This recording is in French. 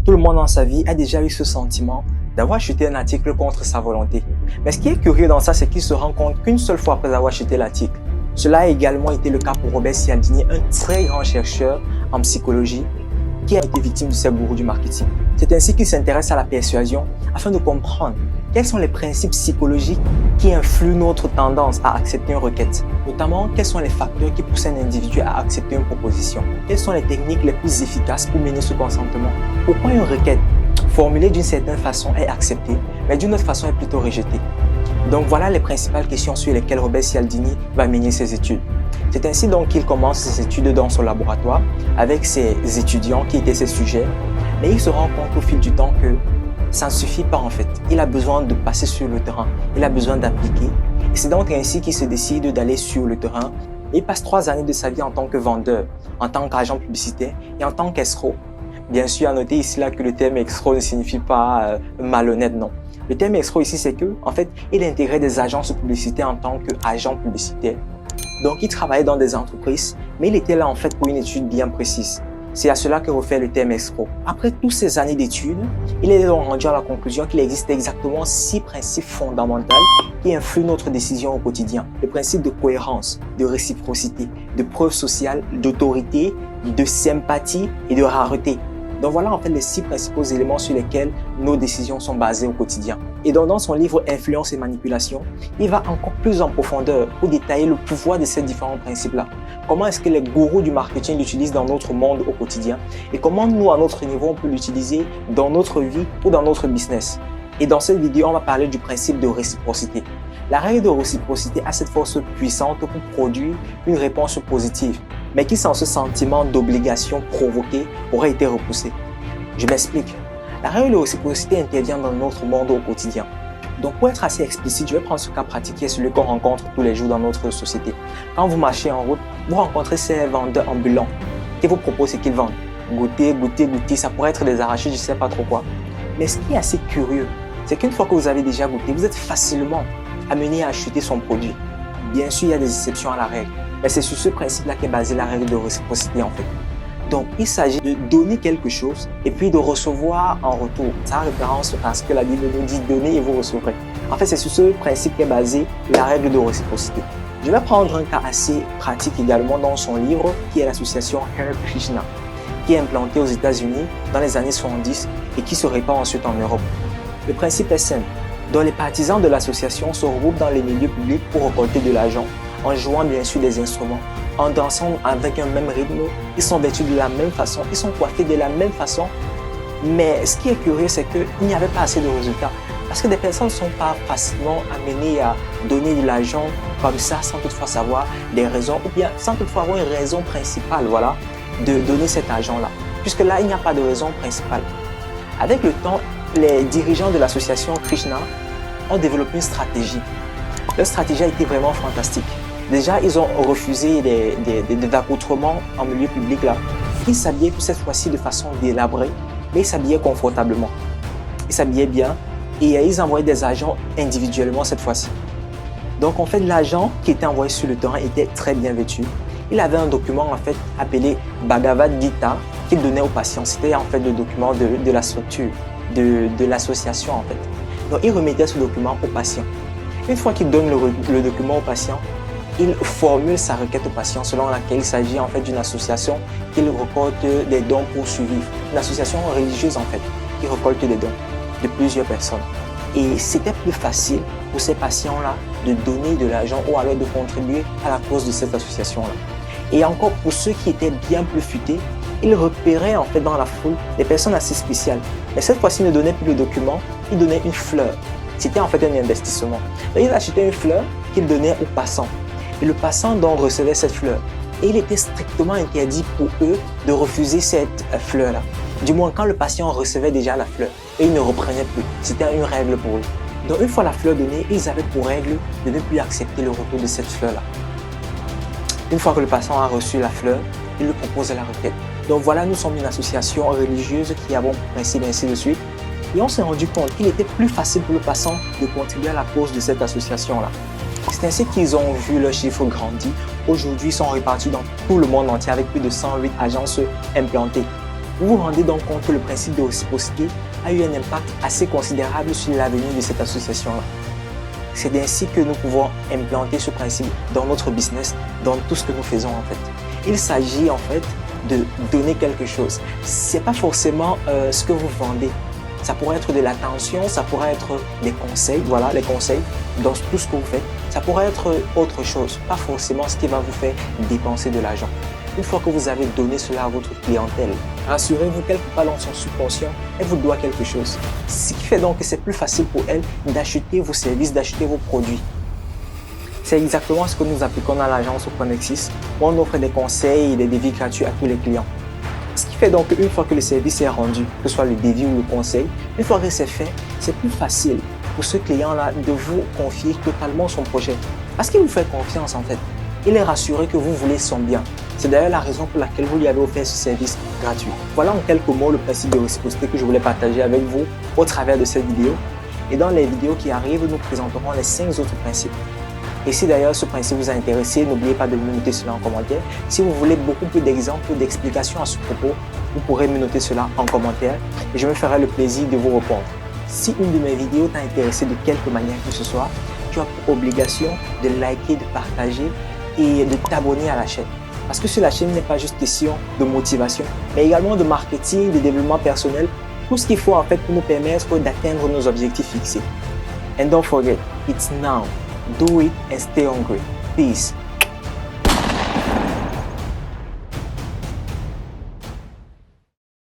Tout le monde dans sa vie a déjà eu ce sentiment d'avoir acheté un article contre sa volonté. Mais ce qui est curieux dans ça, c'est qu'il se rend compte qu'une seule fois après avoir acheté l'article. Cela a également été le cas pour Robert Cialdini, un très grand chercheur en psychologie qui a été victime de ces gourous du marketing. C'est ainsi qu'il s'intéresse à la persuasion afin de comprendre quels sont les principes psychologiques qui influent notre tendance à accepter une requête. Notamment, quels sont les facteurs qui poussent un individu à accepter une proposition. Quelles sont les techniques les plus efficaces pour mener ce consentement. Pourquoi une requête formulée d'une certaine façon est acceptée, mais d'une autre façon est plutôt rejetée. Donc voilà les principales questions sur lesquelles Robert Cialdini va mener ses études. C'est ainsi donc qu'il commence ses études dans son laboratoire avec ses étudiants qui étaient ses sujets, mais il se rend compte au fil du temps que ça ne suffit pas en fait. Il a besoin de passer sur le terrain, il a besoin d'appliquer. Et c'est donc ainsi qu'il se décide d'aller sur le terrain. Et il passe 3 années de sa vie en tant que vendeur, en tant qu'agent publicitaire et en tant qu'escroc. Bien sûr, à noter ici là que le terme escroc ne signifie pas malhonnête, non. Le terme escroc ici, c'est que, en fait, il intégrait des agences publicitaires en tant qu'agent publicitaire. Donc, il travaillait dans des entreprises, mais il était là en fait pour une étude bien précise. C'est à cela que refait le terme escroc. Après toutes ces années d'études, il est donc rendu à la conclusion qu'il existe exactement 6 principes fondamentaux qui influent notre décision au quotidien. Le principe de cohérence, de réciprocité, de preuve sociale, d'autorité, de sympathie et de rareté. Donc voilà en fait les 6 principaux éléments sur lesquels nos décisions sont basées au quotidien. Et donc dans son livre Influence et manipulation, il va encore plus en profondeur pour détailler le pouvoir de ces différents principes-là. Comment est-ce que les gourous du marketing l'utilisent dans notre monde au quotidien et comment nous à notre niveau on peut l'utiliser dans notre vie ou dans notre business. Et dans cette vidéo, on va parler du principe de réciprocité. La règle de réciprocité a cette force puissante pour produire une réponse positive, mais qui sans ce sentiment d'obligation provoquée aurait été repoussée. Je m'explique. La règle de réciprocité intervient dans notre monde au quotidien. Donc pour être assez explicite, je vais prendre ce cas pratique qui est celui qu'on rencontre tous les jours dans notre société. Quand vous marchez en route, vous rencontrez ces vendeurs ambulants qui vous proposent ce qu'ils vendent. Goûter, goûter, goûter, ça pourrait être des arachides, je ne sais pas trop quoi. Mais ce qui est assez curieux, c'est qu'une fois que vous avez déjà goûté, vous êtes facilement amené à acheter son produit. Bien sûr, il y a des exceptions à la règle, mais c'est sur ce principe-là qu'est basée la règle de réciprocité en fait. Donc, il s'agit de donner quelque chose et puis de recevoir en retour. Ça a référence à ce que la Bible nous dit, donner et vous recevrez. En fait, c'est sur ce principe qu'est basée la règle de réciprocité. Je vais prendre un cas assez pratique également dans son livre, qui est l'association Hare Krishna, qui est implantée aux États-Unis dans les années 70 et qui se répand ensuite en Europe. Le principe est simple. Donc, les partisans de l'association se regroupent dans les milieux publics pour récolter de l'argent, en jouant bien sûr des instruments, en dansant avec un même rythme, ils sont vêtus de la même façon, ils sont coiffés de la même façon. Mais ce qui est curieux, c'est qu'il n'y avait pas assez de résultats. Parce que des personnes ne sont pas facilement amenées à donner de l'argent comme ça, sans toutefois savoir des raisons, ou bien sans toutefois avoir une raison principale, voilà, de donner cet argent-là. Puisque là, il n'y a pas de raison principale. Avec le temps, les dirigeants de l'association Krishna ont développé une stratégie. Leur stratégie a été vraiment fantastique. Déjà, ils ont refusé des accoutrements en milieu public là. Ils s'habillaient pour cette fois-ci de façon délabrée, mais ils s'habillaient confortablement. Ils s'habillaient bien et ils envoyaient des agents individuellement cette fois-ci. Donc en fait, l'agent qui était envoyé sur le terrain était très bien vêtu. Il avait un document en fait appelé Bhagavad Gita qu'il donnait aux patients. C'était en fait le document de la structure, de l'association en fait. Donc il remettait ce document aux patients. Une fois qu'il donne le document au patient, il formule sa requête au patient selon laquelle il s'agit en fait d'une association qui récolte des dons pour survivre. Une association religieuse en fait, qui récolte des dons de plusieurs personnes. Et c'était plus facile pour ces patients-là de donner de l'argent ou alors de contribuer à la cause de cette association-là. Et encore pour ceux qui étaient bien plus futés, ils repéraient en fait dans la foule des personnes assez spéciales. Mais cette fois-ci, ils ne donnaient plus le document, ils donnaient une fleur. C'était en fait un investissement. Donc, ils achetaient une fleur qu'ils donnaient aux passants. Et le passant donc recevait cette fleur. Et il était strictement interdit pour eux de refuser cette fleur-là. Du moins quand le patient recevait déjà la fleur. Et il ne reprenait plus. C'était une règle pour eux. Donc une fois la fleur donnée, ils avaient pour règle de ne plus accepter le retour de cette fleur-là. Une fois que le patient a reçu la fleur, il lui propose la requête. Donc voilà, nous sommes une association religieuse qui a bon principe ainsi de suite. Et on s'est rendu compte qu'il était plus facile pour le patient de contribuer à la cause de cette association-là. C'est ainsi qu'ils ont vu leurs chiffres grandir. Aujourd'hui, ils sont répartis dans tout le monde entier avec plus de 108 agences implantées. vous vous rendez donc compte que le principe de réciprocité a eu un impact assez considérable sur l'avenir de cette association-là. C'est ainsi que nous pouvons implanter ce principe dans notre business, dans tout ce que nous faisons en fait. Il s'agit en fait de donner quelque chose. C'est pas forcément ce que vous vendez. Ça pourrait être de l'attention, ça pourrait être des conseils, voilà, les conseils dans tout ce que vous faites. Ça pourrait être autre chose, pas forcément ce qui va vous faire dépenser de l'argent. Une fois que vous avez donné cela à votre clientèle, rassurez-vous, quelque part dans son subconscient, elle vous doit quelque chose. Ce qui fait donc que c'est plus facile pour elle d'acheter vos services, d'acheter vos produits. C'est exactement ce que nous appliquons dans l'agence Pronexis, où on offre des conseils et des devis gratuits à tous les clients. Ce qui fait donc qu'une fois que le service est rendu, que ce soit le devis ou le conseil, une fois que c'est fait, c'est plus facile pour ce client-là de vous confier totalement son projet. Parce qu'il vous fait confiance en fait. Il est rassuré que vous voulez son bien. C'est d'ailleurs la raison pour laquelle vous lui avez offert ce service gratuit. Voilà en quelques mots le principe de réciprocité que je voulais partager avec vous au travers de cette vidéo. Et dans les vidéos qui arrivent, nous présenterons les 5 autres principes. Et si d'ailleurs ce principe vous a intéressé, n'oubliez pas de me noter cela en commentaire. Si vous voulez beaucoup plus d'exemples ou d'explications à ce propos, vous pourrez me noter cela en commentaire et je me ferai le plaisir de vous répondre. Si une de mes vidéos t'a intéressé de quelque manière que ce soit, tu as pour obligation de liker, de partager et de t'abonner à la chaîne. Parce que sur la chaîne, il n'est pas juste question de motivation, mais également de marketing, de développement personnel, tout ce qu'il faut en fait pour nous permettre d'atteindre nos objectifs fixés. And don't forget, it's now. Do it and stay hungry. Peace.